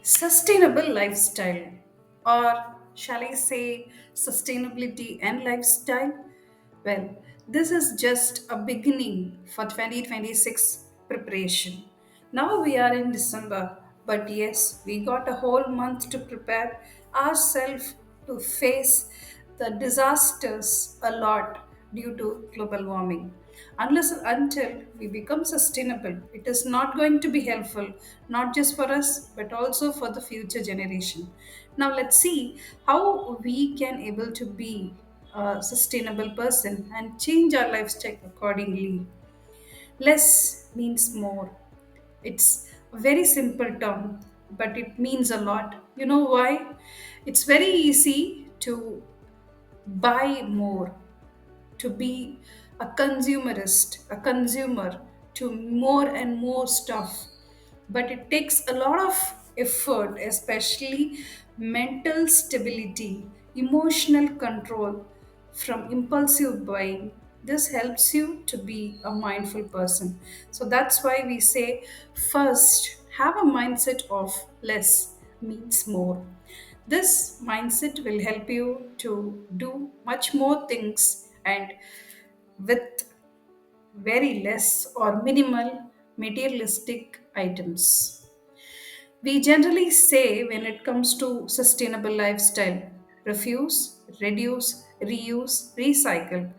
Sustainable lifestyle, or shall I say sustainability and lifestyle? Well, this is just a beginning for 2026 preparation. Now we are in December, but yes, we got a whole month to prepare ourselves to face the disasters a lot due to global warming. Unless and until we become sustainable, it is not going to be helpful, not just for us, but also for the future generation. Now let's see how we can able to be a sustainable person and change our lifestyle accordingly. Less means more. It's a very simple term, but it means a lot. You know why? It's very easy to buy more, to be a consumerist, a consumer to more and more stuff. But it takes a lot of effort, especially mental stability, emotional control from impulsive buying. This helps you to be a mindful person. So that's why we say first have a mindset of less means more. This mindset will help you to do much more things and with very less or minimal materialistic items. We generally say when it comes to sustainable lifestyle, refuse, reduce, reuse, recycle.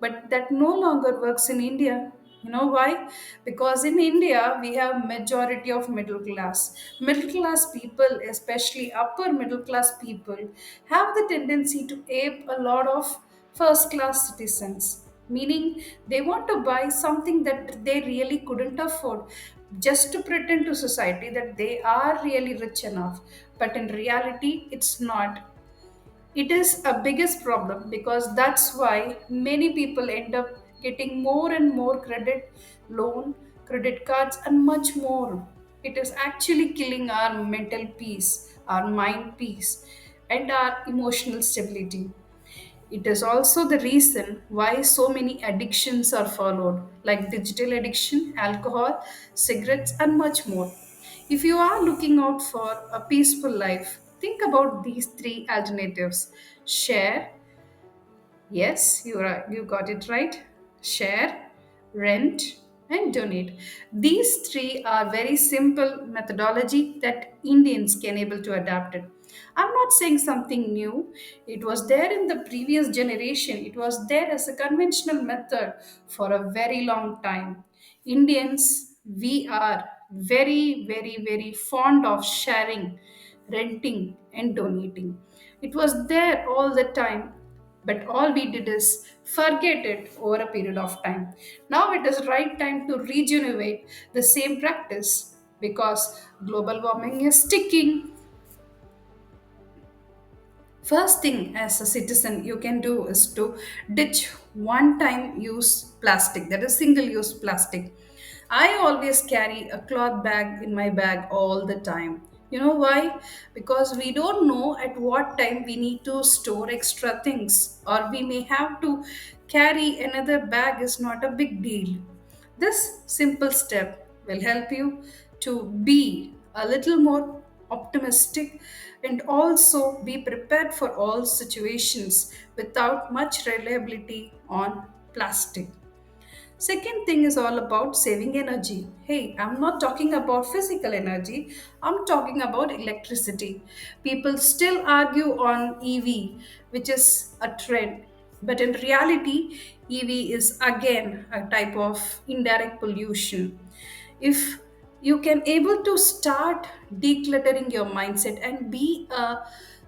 But that no longer works in India. You know why? Because in India we have majority of middle class. Middle class people, especially upper middle class people, have the tendency to ape a lot of first class citizens, meaning they want to buy something that they really couldn't afford just to pretend to society that they are really rich enough, but in reality it's not. It is a biggest problem because that's why many people end up getting more and more credit, loan, credit cards, and much more. It is actually killing our mental peace, our mind peace, and our emotional stability. It is also the reason why so many addictions are followed, like digital addiction, alcohol, cigarettes, and much more. If you are looking out for a peaceful life, think about these three alternatives: share, yes, you got it right. Share, rent, and donate. These three are very simple methodology that Indians can able to adapt it. I'm not saying something new. It was there in the previous generation. It was there as a conventional method for a very long time. Indians, we are very, very, very fond of sharing, renting, and donating. It was there all the time, but all we did is forget it over a period of time. Now it is right time to regenerate the same practice because global warming is ticking. First thing as a citizen you can do is to ditch one time use plastic, that is single use plastic. I always carry a cloth bag in my bag all the time. You know why? Because we don't know at what time we need to store extra things, or we may have to carry another bag, is not a big deal. This simple step will help you to be a little more optimistic and also be prepared for all situations without much reliability on plastic. Second thing is all about saving energy. Hey, I'm not talking about physical energy, I'm talking about electricity. People still argue on EV, which is a trend. But in reality, EV is again a type of indirect pollution. If you can able to start decluttering your mindset and be a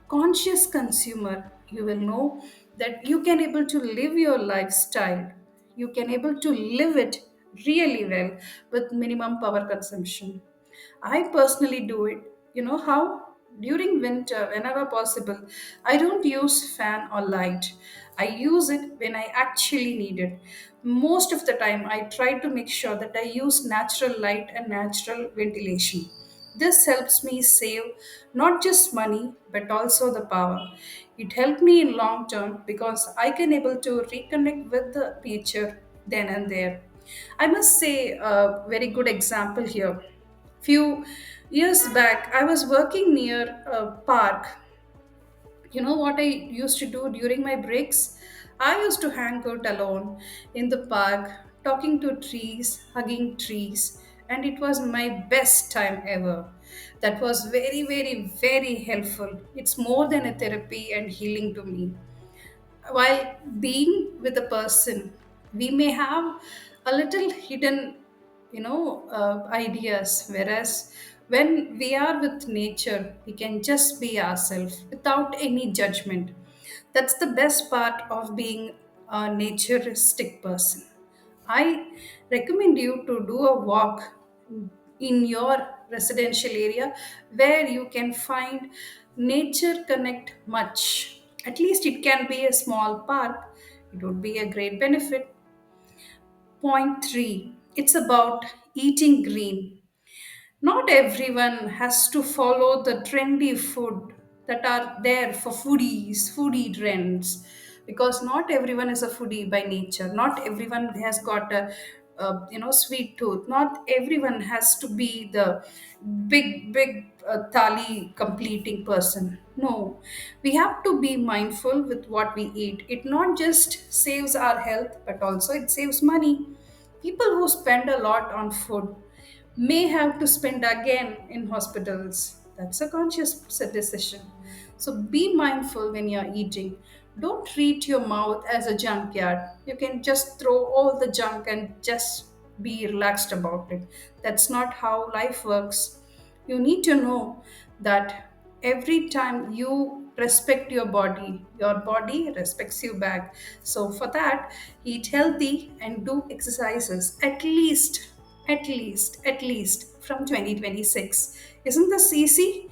conscious consumer, you will know that you can able to live your lifestyle, you can able to live it really well with minimum power consumption. I personally do it. You know how? During winter, whenever possible, I don't use fan or light. I use it when I actually need it. Most of the time I try to make sure that I use natural light and natural ventilation. This helps me save not just money but also the power. It helped me in long term because I can able to reconnect with the nature then and there. I must say a very good example here. Few years back, I was working near a park. You know what I used to do during my breaks? I used to hang out alone in the park, talking to trees, hugging trees, and it was my best time ever. That was very, very, very helpful. It's more than a therapy and healing to me. While being with a person, we may have a little hidden, ideas, whereas when we are with nature, we can just be ourselves without any judgment. That's the best part of being a naturistic person. I recommend you to do a walk in your residential area where you can find nature connect much. At least it can be a small park. It would be a great benefit. Point three, it's about eating green. Not everyone has to follow the trendy food that are there for foodie trends, because not everyone is a foodie by nature. Not everyone has got a sweet tooth. Not everyone has to be the big thali completing person. No, we have to be mindful with what we eat. It not just saves our health, but also it saves money. People who spend a lot on food may have to spend again in hospitals. That's a conscious decision. So be mindful when you're eating. Don't treat your mouth as a junkyard. You can just throw all the junk and just be relaxed about it. That's not how life works. You need to know that every time you respect your body respects you back. So for that, eat healthy and do exercises at least from 2026. Isn't this easy?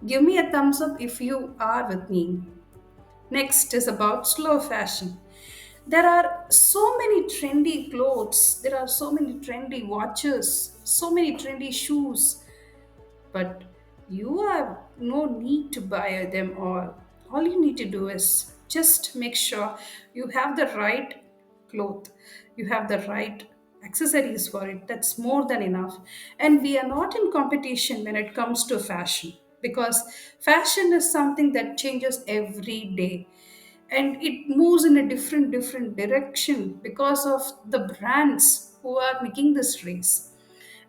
Give me a thumbs up if you are with me. Next is about slow fashion. There are so many trendy clothes, there are so many trendy watches, so many trendy shoes, but you have no need to buy them all. All you need to do is just make sure you have the right cloth, you have the right accessories for it. That's more than enough. And we are not in competition when it comes to fashion, because fashion is something that changes every day, and it moves in a different direction because of the brands who are making this race.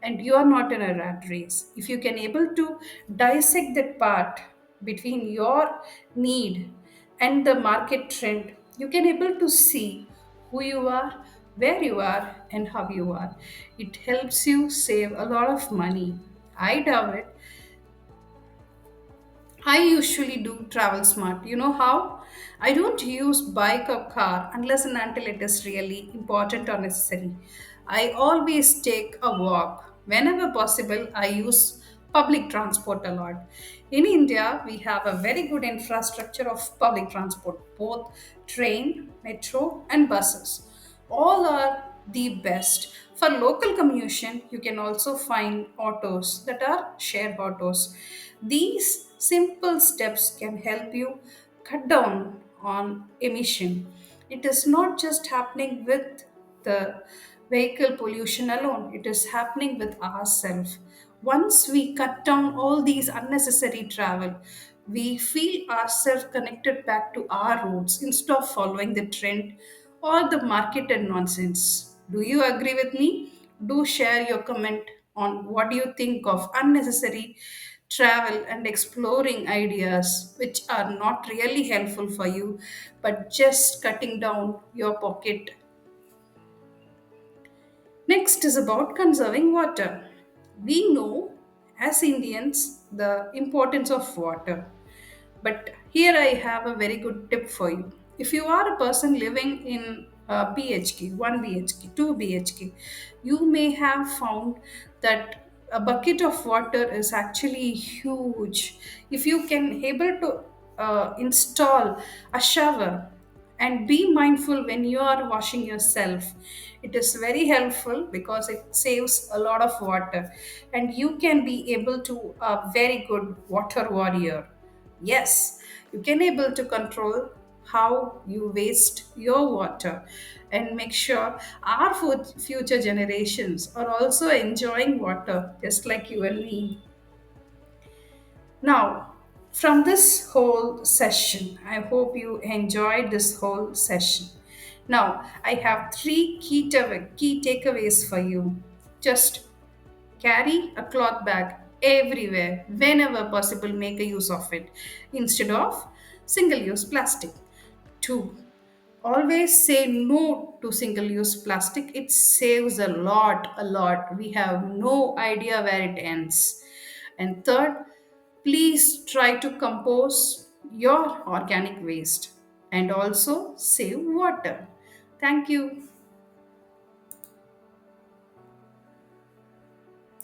And you are not in a rat race. If you can able to dissect that part between your need and the market trend, you can able to see who you are, where you are, and how you are. It helps you save a lot of money. I doubt it. I usually do travel smart. You know how? I don't use bike or car unless and until it is really important or necessary. I always take a walk. Whenever possible, I use public transport a lot. In India, we have a very good infrastructure of public transport, both train, metro, and buses. All are the best. For local commutation, you can also find autos that are shared autos. These simple steps can help you cut down on emission. It is not just happening with the vehicle pollution alone, it is happening with ourselves. Once we cut down all these unnecessary travel, we feel ourselves connected back to our roots instead of following the trend or the marketed nonsense. Do you agree with me? Do share your comment on what do you think of unnecessary travel and exploring ideas which are not really helpful for you but just cutting down your pocket. Next is about conserving water. We know as Indians the importance of water. But here I have a very good tip for you. If you are a person living in BHK, 1 BHK, 2 BHK, you may have found that a bucket of water is actually huge. If you can able to install a shower and be mindful when you are washing yourself, it is very helpful because it saves a lot of water, and you can be able to a very good water warrior. Yes, you can able to control how you waste your water, and make sure our future generations are also enjoying water just like you and me. Now, from this whole session, I hope you enjoyed this whole session. Now, I have three key takeaways for you. Just carry a cloth bag everywhere, whenever possible, make a use of it instead of single use plastic. Two, always say no to single use plastic. It saves a lot. We have no idea where it ends. And third, please try to compose your organic waste and also save water. Thank you.